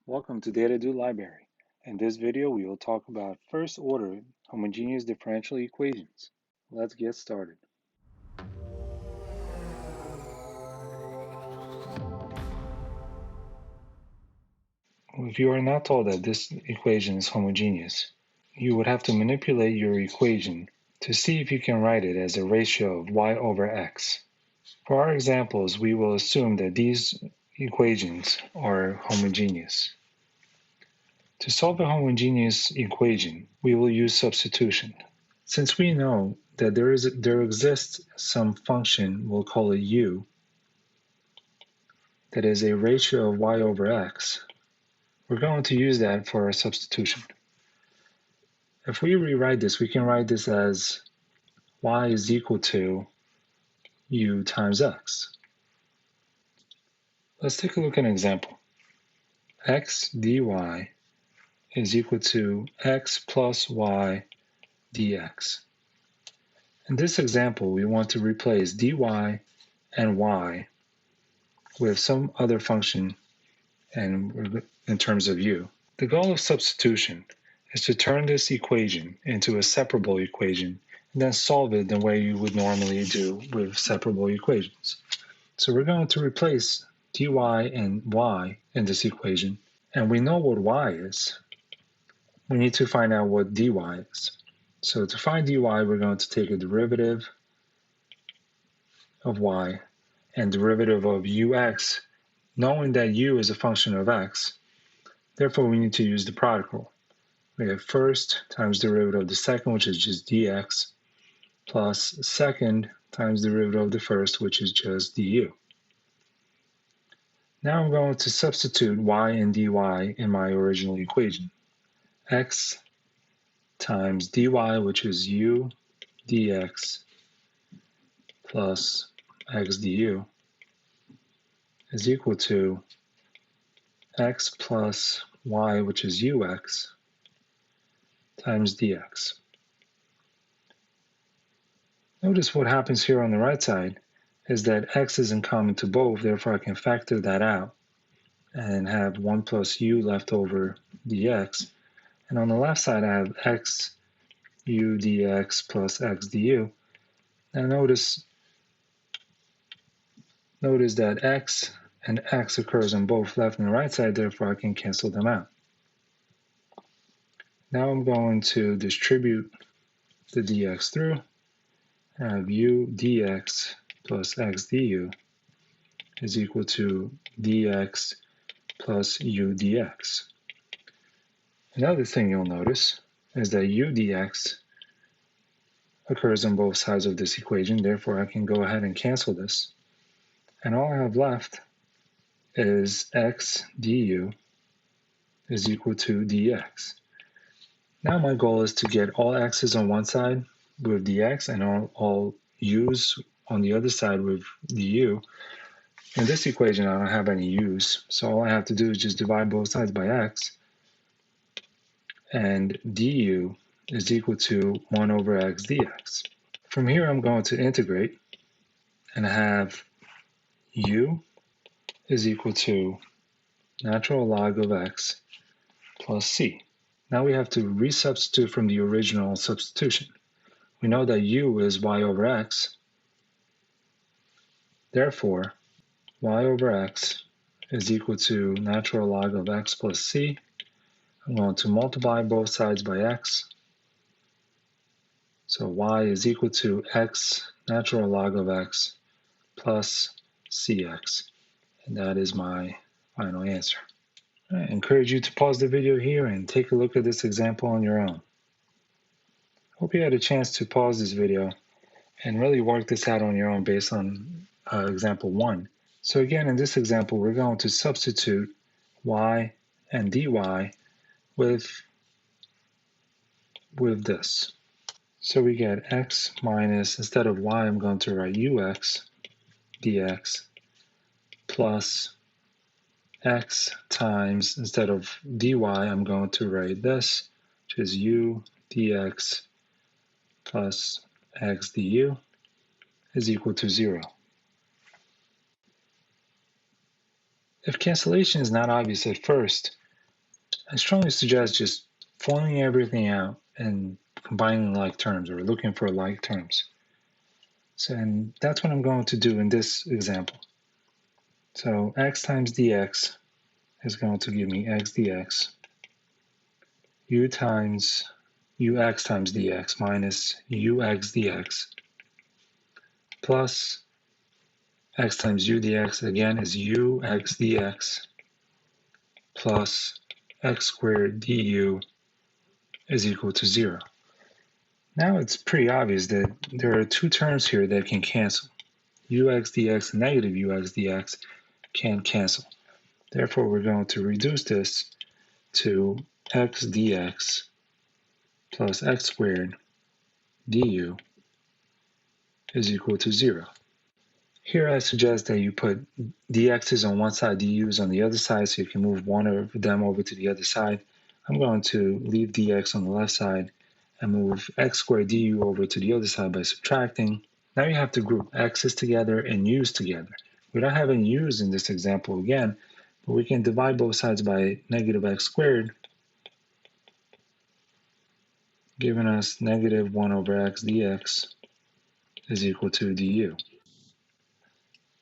Welcome to DataDo Library. In this video, we will talk about first-order homogeneous differential equations. Let's get started. If you are not told that this equation is homogeneous, you would have to manipulate your equation to see if you can write it as a ratio of y over x. For our examples, we will assume that these equations are homogeneous. To solve a homogeneous equation, we will use substitution. Since we know that there exists some function, we'll call it u, that is a ratio of y over x, we're going to use that for our substitution. If we rewrite this, we can write this as y is equal to u times x. Let's take a look at an example. X dy is equal to x plus y dx. In this example, we want to replace dy and y with some other function and in terms of u. The goal of substitution is to turn this equation into a separable equation and then solve it the way you would normally do with separable equations. So we're going to replace dy and y in this equation, and we know what y is. We need to find out what dy is. So to find dy, we're going to take a derivative of y and derivative of ux, knowing that u is a function of x. Therefore, we need to use the product rule. We have first times derivative of the second, which is just dx, plus second times derivative of the first, which is just du. Now I'm going to substitute y and dy in my original equation. X times dy, which is u dx plus x du, is equal to x plus y, which is ux, times dx. Notice what happens here on the right side is that x is in common to both, therefore I can factor that out and have 1 plus u left over dx. And on the left side, I have x u dx plus x du. Now notice that x and x occurs on both left and right side, therefore I can cancel them out. Now I'm going to distribute the dx through. I have u dx plus x du is equal to dx plus u dx. Another thing you'll notice is that u dx occurs on both sides of this equation, therefore I can go ahead and cancel this. And all I have left is x du is equal to dx. Now my goal is to get all x's on one side with dx and all u's on the other side with du. In this equation, I don't have any u's, so all I have to do is just divide both sides by x, and du is equal to 1 over x dx. From here, I'm going to integrate, and I have u is equal to natural log of x plus c. Now we have to resubstitute from the original substitution. We know that u is y over x. Therefore, y over x is equal to natural log of x plus c. I'm going to multiply both sides by x. So y is equal to x natural log of x plus cx. And that is my final answer. I encourage you to pause the video here and take a look at this example on your own. Hope you had a chance to pause this video and really work this out on your own based on example 1. So again, in this example, we're going to substitute y and dy with this. So we get x minus, instead of y, I'm going to write ux dx plus x times, instead of dy, I'm going to write this, which is u dx plus x du is equal to 0. If cancellation is not obvious at first, I strongly suggest just forming everything out and combining like terms or looking for like terms. So, and that's what I'm going to do in this example. So x times dx is going to give me x dx, ux times dx minus ux dx, plus x times u dx again is ux dx, plus x squared du is equal to 0. Now it's pretty obvious that there are two terms here that can cancel. Ux dx and negative ux dx can cancel. Therefore, we're going to reduce this to x dx plus x squared du is equal to 0. Here I suggest that you put dx's on one side, du's on the other side, so you can move one of them over to the other side. I'm going to leave dx on the left side and move x squared du over to the other side by subtracting. Now you have to group x's together and u's together. We don't have any u's in this example again, but we can divide both sides by negative x squared, giving us negative 1 over x dx is equal to du.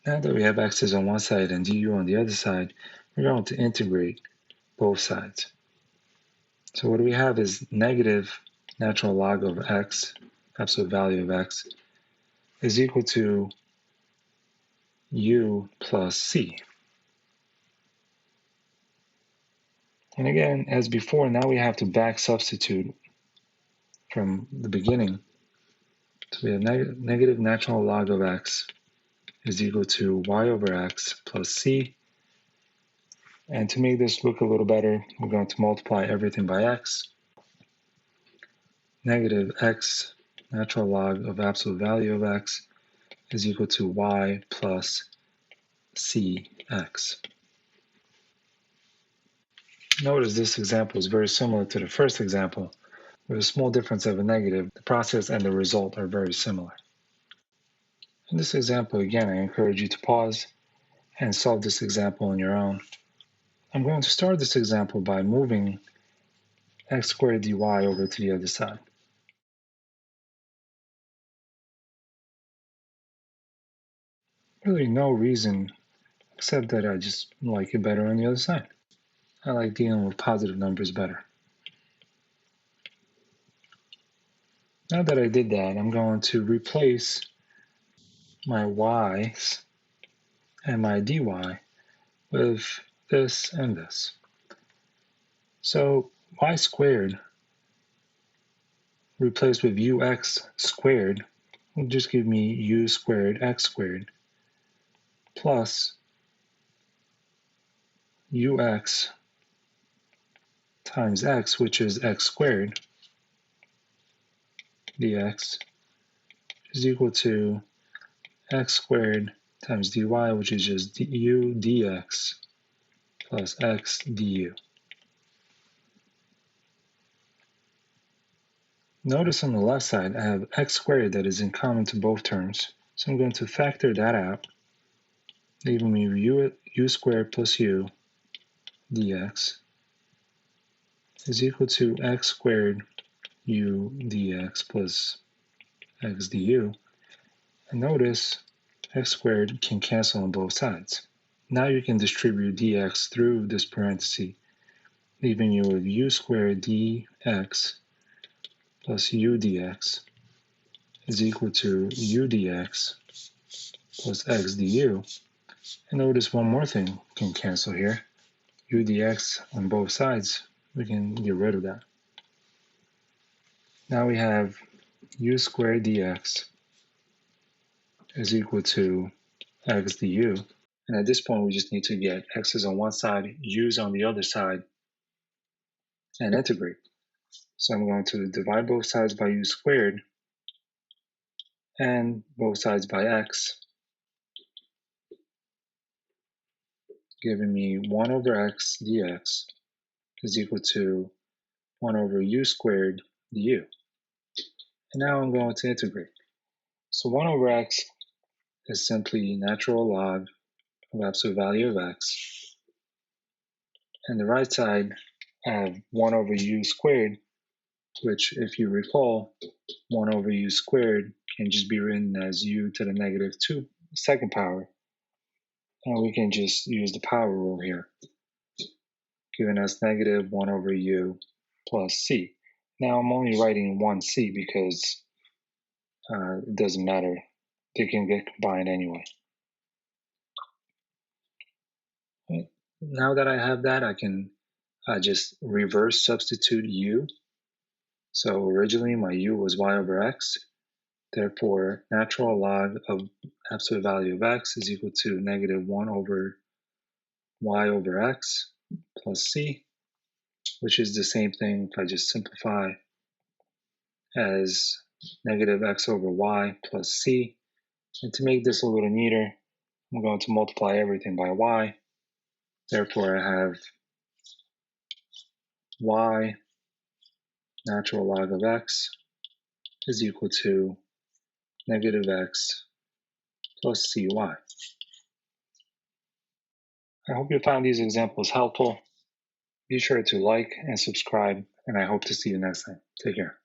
Now that we have x's on one side and du on the other side, we're going to integrate both sides. So what we have is negative natural log of x, absolute value of x, is equal to u plus c. And again, as before, now we have to back substitute from the beginning. So we have negative natural log of x is equal to y over x plus c. And to make this look a little better, we're going to multiply everything by x. Negative x natural log of absolute value of x is equal to y plus cx. Notice this example is very similar to the first example. With a small difference of a negative, the process and the result are very similar. In this example, again, I encourage you to pause and solve this example on your own. I'm going to start this example by moving x squared dy over to the other side. Really no reason except that I just like it better on the other side. I like dealing with positive numbers better. Now that I did that, I'm going to replace my y's and my dy with this and this. So y squared replaced with ux squared will just give me u squared x squared plus ux times x, which is x squared dx, is equal to x squared times dy, which is just u dx plus x du. Notice on the left side I have x squared that is in common to both terms, so I'm going to factor that out, leaving me u squared plus u dx is equal to x squared u dx plus x du. And notice x squared can cancel on both sides. Now you can distribute dx through this parenthesis, leaving you with u squared dx plus u dx is equal to u dx plus x du. And notice one more thing can cancel here. U dx on both sides, we can get rid of that. Now we have u squared dx is equal to x du. And at this point, we just need to get x's on one side, u's on the other side, and integrate. So I'm going to divide both sides by u squared and both sides by x, giving me 1 over x dx is equal to 1 over u squared du. And now I'm going to integrate. So 1 over x is simply natural log of absolute value of x. And the right side I have 1 over u squared, which, if you recall, 1 over u squared can just be written as u to the negative 2 second power. And we can just use the power rule here, giving us negative 1 over u plus c. Now I'm only writing 1c because it doesn't matter. They can get combined anyway. Okay. Now that I have that, I can just reverse substitute u. So originally my u was y over x. Therefore, natural log of absolute value of x is equal to negative 1 over y over x plus c, which is the same thing if I just simplify as negative x over y plus c. And to make this a little neater, I'm going to multiply everything by y. Therefore, I have y natural log of x is equal to negative x plus cy. I hope you found these examples helpful. Be sure to like and subscribe, and I hope to see you next time. Take care.